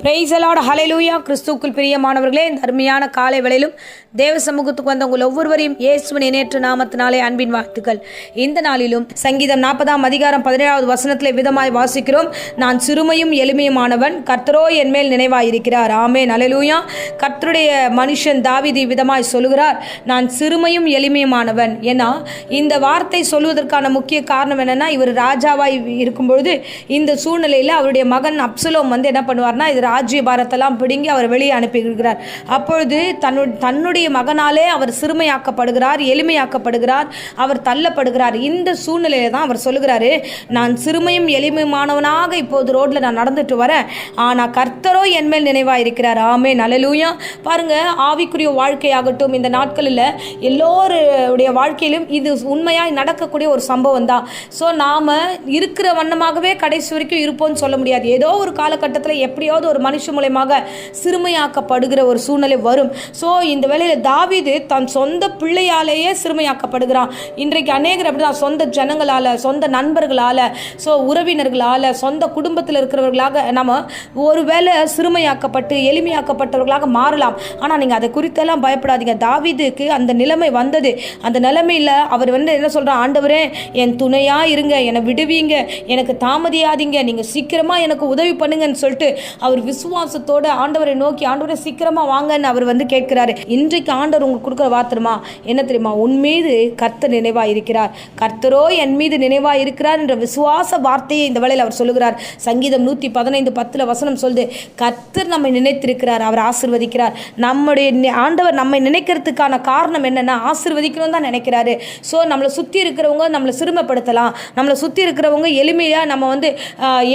Price the Lord, ஹல்லேலூயா. கிறிஸ்துவுக்குள் பிரியமானவர்களே, இந்த அருமையான காலை வேளையிலும் தேவ சமூகத்துக்கு வந்த உங்கள் ஒவ்வொருவரையும் இயேசுவின் இணையற்ற நாமத்தினாலே அன்பின் வாழ்த்துக்கள். இந்த நாளிலும் சங்கீதம் 40:17 விதமாய் வாசிக்கிறோம். நான் சிறுமையும் எளிமையுமானவன், கர்த்தரோ என் மேல் நினைவாயிருக்கிறார். ஆமென், ஹல்லேலூயா. கர்த்தருடைய மனுஷன் தாவீது விதமாய் சொல்லுகிறார், நான் சிறுமையும் எளிமையுமானவன். ஏன்னா இந்த வார்த்தை சொல்வதற்கான முக்கிய காரணம் என்னன்னா, இவர் ராஜாவாய் இருக்கும்பொழுது இந்த சூழ்நிலையில் அவருடைய மகன் அப்சலோம் என்ன பண்ணுவார்னா, இது ராஜ்ய பாரத்தெல்லாம் பிடுங்கி அவர் வெளியே அனுப்பியிருக்கிறார். அப்பொழுது தன்னுடைய மகனாலே அவர் சிறுமையாக்கப்படுகிறார், எளிமையாக்கப்படுகிறார், அவர் தள்ளப்படுகிறார். இந்த சூழ்நிலையில தான் அவர் சொல்லுகிறாரு, நான் சிறுமையும் எளிமையுமானவனாக இப்போது ரோட்ல நான் நடந்துட்டு வரேன், ஆனால் கர்த்தரோ என் மேல் நினைவாக இருக்கிறார். ஆமென், ஹல்லேலூயா. பாருங்க, ஆவிக்குரிய வாழ்க்கையாகட்டும், இந்த நாட்களில் எல்லோருடைய வாழ்க்கையிலும் இது உண்மையாய் நடக்கக்கூடிய ஒரு சம்பவம் தான். ஸோ நாம் இருக்கிற வண்ணமாகவே கடைசி வரைக்கும் இருப்போம்னு சொல்ல முடியாது. ஏதோ ஒரு காலகட்டத்தில் எப்படியாவது ஒரு மனுஷ மூலமாக சிறுமையாக்கப்படுகிற ஒரு சூழ்நிலை வரும். ஸோ இந்த வேளையில் தாவீது தன் சொந்த பிள்ளையாலேயே சிறுமையாக்கப்படுகிறான். இன்றைக்கு அநேகர் அப்படிதான், சொந்த ஜனங்களால், சொந்த நண்பர்களால், ஸோ உறவினர்களால், சொந்த குடும்பத்தில் இருக்கிறவர்களாக நம்ம ஒருவேளை சிறுமையாக்கப்பட்டு எளிமையாக்கப்பட்டவர்களாக மாறலாம். ஆனால் நீங்கள் அதை குறித்தெல்லாம் பயப்படாதீங்க. தாவீதுக்கு அந்த நிலைமை வந்தது. அந்த நிலைமையில் அவர் என்ன சொல்கிறார், ஆண்டவரே என் துணையாக இருங்க, என்னை விடுவீங்க, எனக்கு தாமதியாதீங்க, நீங்கள் சீக்கிரமாக எனக்கு உதவி பண்ணுங்கன்னு சொல்லிட்டு அவர் விசுவாசத்தோட ஆண்டவரை நோக்கி, ஆண்டவரை சீக்கிரமா வாங்கன்னு அவர் கேட்கிறாரு. இன்றைக்கு ஆண்டவர் உங்களுக்கு கொடுக்குற வார்த்தைமா என்ன தெரியுமா, உன் மீது கர்த்தர் நினைவா இருக்கிறார், கர்த்தரோ என் மீது நினைவா இருக்கிறார் என்ற விசுவாச வார்த்தையை இந்த வேளையில் அவர் சொல்லுகிறார். சங்கீதம் 115:10 சொல்லுது, கர்த்தர் நம்மை நினைத்திருக்கிறார், அவர் ஆசீர்வதிக்கிறார். நம்முடைய ஆண்டவர் நம்மை நினைக்கிறதுக்கான காரணம் என்னன்னா, ஆசீர்வதிக்கணும் தான் நினைக்கிறாரு. ஸோ நம்மளை சுற்றி இருக்கிறவங்க நம்மளை சிறுமைப்படுத்தலாம், நம்மளை சுற்றி இருக்கிறவங்க எளிமையாக நம்ம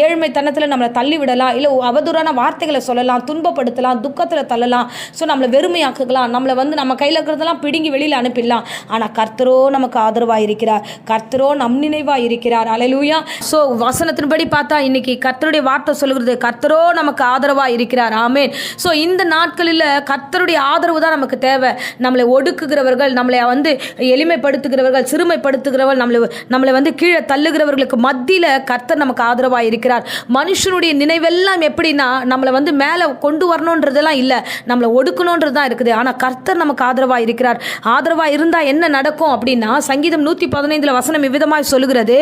ஏழ்மைத்தனத்தில் நம்மளை தள்ளி விடலாம், இல்லை அவதூறான வார்த்தைகளை சொல்லலாம், துன்பப்படுத்தலாம், துக்கத்தில் தள்ளலாம், ஸோ நம்மளை வெறுமையாக்கலாம், நம்மளை நம்ம கையில் இருக்கிறதெல்லாம் பிடுங்கி வெளியில் அனுப்பிடலாம். ஆனால் கர்த்தரோ நமக்கு ஆதரவாக இருக்கிறார், கர்த்தரோ நம் நினைவாக இருக்கிறார். ஹல்லேலூயா. ஸோ வசனத்தின்படி பார்த்தா இன்னைக்கு கர்த்தருடைய வார்த்தை சொல்லுகிறது, கர்த்தரோ நமக்கு ஆதரவாக இருக்கிறார். ஆமென். ஸோ இந்த நாட்களில் கர்த்தருடைய ஆதரவு தான் நமக்கு தேவை. நம்மளை ஒடுக்குகிறவர்கள், நம்மளை எளிமைப்படுத்துகிறவர்கள், சிறுமைப்படுத்துகிறவர்கள், நம்மளை கீழே தள்ளுகிறவர்களுக்கு மத்தியில் கர்த்தர் நமக்கு ஆதரவாக இருக்கிறார். மனுஷனுடைய நினைவெல்லாம் எப்படின்னா, நம்மளை மேலே கொண்டு வரணுன்றதெல்லாம் இல்லை, நம்மளை ஒடுக்கணுன்றது தான் இருக்குது. ஆனால் கர்த்தர் நமக்கு ஆதரவாக இருக்கிறார். ஆதரவாக இருந்தால் என்ன நடக்கும் அப்படின்னா, சங்கீதம் 115 இவ்விதமாய் சொல்லுகிறது,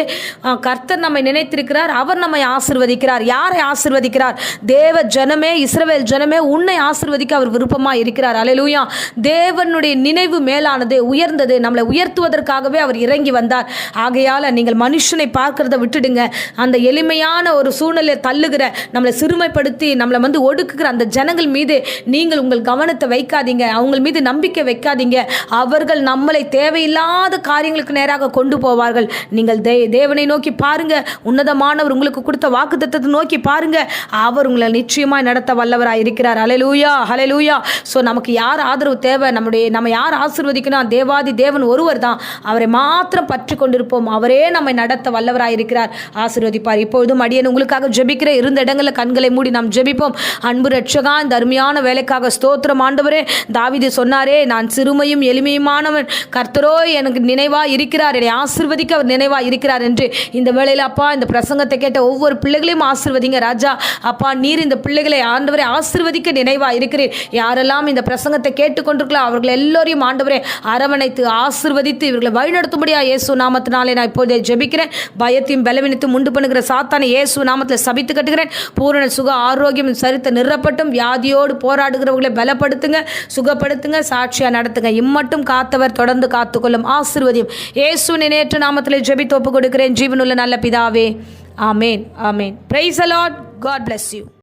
கர்த்தர் நம்மை நினைத்திருக்கிறார், அவர் நம்மை ஆசீர்வதிக்கிறார். யாரை ஆசீர்வதிக்கிறார்? தேவ ஜனமே, இஸ்ரவேல் ஜனமே, உன்னை ஆசீர்வதிக்க அவர் விருப்பமாக இருக்கிறார். ஹல்லேலூயா. தேவனுடைய நினைவு மேலானது, உயர்ந்தது. நம்மளை உயர்த்துவதற்காகவே அவர் இறங்கி வந்தார். ஆகையால் நீங்கள் மனுஷனை பார்க்கிறத விட்டுடுங்க. அந்த எளிமையான ஒரு சூழ்நிலை தள்ளுகிற, நம்மளை சிறுமைப்படுத்தி நம்மளை ஒடுக்குகிற அந்த ஜனங்கள் மீது நீங்கள் உங்கள் கவனத்தை வைக்காதீங்க, அவங்க மீது நம்பிக்கை வைக்காதீங்க. அவர்கள் நம்மளை தேவையில்லாத காரியங்களுக்கு நேராக கொண்டு போவார்கள். நீங்கள் தேவனை நோக்கி பாருங்க, உன்னதமானவர் உங்களுக்கு கொடுத்த வாக்குத்தத்தத்தை நோக்கி பாருங்க, அவர் உங்களை நிச்சயமாய் நடத்த வல்லவராய் இருக்கிறார். ஹல்லேலூயா, ஹல்லேலூயா. ஸோ நமக்கு யார் ஆதரவு தேவை, நம்ம யார் ஆசீர்வதிக்கணும், தேவாதி தேவன் ஒருவர் தான். அவரை மாத்திரம் பற்றி கொண்டிருப்போம், அவரே நம்மை நடத்த வல்லவராய் இருக்கிறார், ஆசீர்வதிப்பார். இப்பொழுதும் அடியேன் உங்களுக்காக ஜெபிக்கிற, இருந்த இடங்களில் கண்களை மூடி நாம் ஜெபிப்போம். அன்பு ரட்சகா, இந்த அருமையான வேலைக்காக ஸ்தோத்திரம் ஆண்டவரே. தாவீது சொன்னாரே, நான் சிறுமையும் எளிமையுமானவன், கர்த்தரோ எனக்கு நினைவா இருக்கிறார், என்னை ஆசீர்வதிக்க அவர் நினைவா இருக்கிறார் என்று இந்த வேளையில் அப்பா, இந்த பிரசங்கத்தை கேட்ட ஒவ்வொரு பிள்ளைகளையும் ஆசீர்வதிங்க ராஜா. அப்பா, நீர் இந்த பிள்ளைகளை ஆண்டவரை ஆசீர்வதிக்க நினைவா இருக்கிறீர். யாரெல்லாம் இந்த பிரசங்கத்தை கேட்டுக்கொண்டிருக்கலாம் அவர்கள் எல்லோரையும் ஆண்டவரே அரவணைத்து ஆசீர்வதித்து இவர்களை வழிநடத்தும்படியா இயேசு நாமத்தினாலே நான் இப்போதே ஜெபிக்கிறேன். பயத்தையும் பலவீனத்தையும் உண்டு பண்ணுகிற சாத்தானை இயேசு நாமத்தில் சபித்து கட்டுகிறேன். பூரண சுக ஆரோக்கியம் சரித்த நிறப்பட்டும். வியாதியோடு போராடுகிறவர்களை பலப்படுத்துங்க, சுகப்படுத்துங்க, சாட்சியாக நடத்துங்க. இம்மட்டும் காத்தவர் தொடர்ந்து காத்துக்கொள்ளும், ஆசீர்வதியும். இயேசுவின் நேற்று நாமத்தில் ஜெபித்து ஒப்பு கொடுக்கிறேன், ஜீவனுள்ள நல்ல பிதாவே. ஆமேன், ஆமேன். Praise the Lord. God bless you.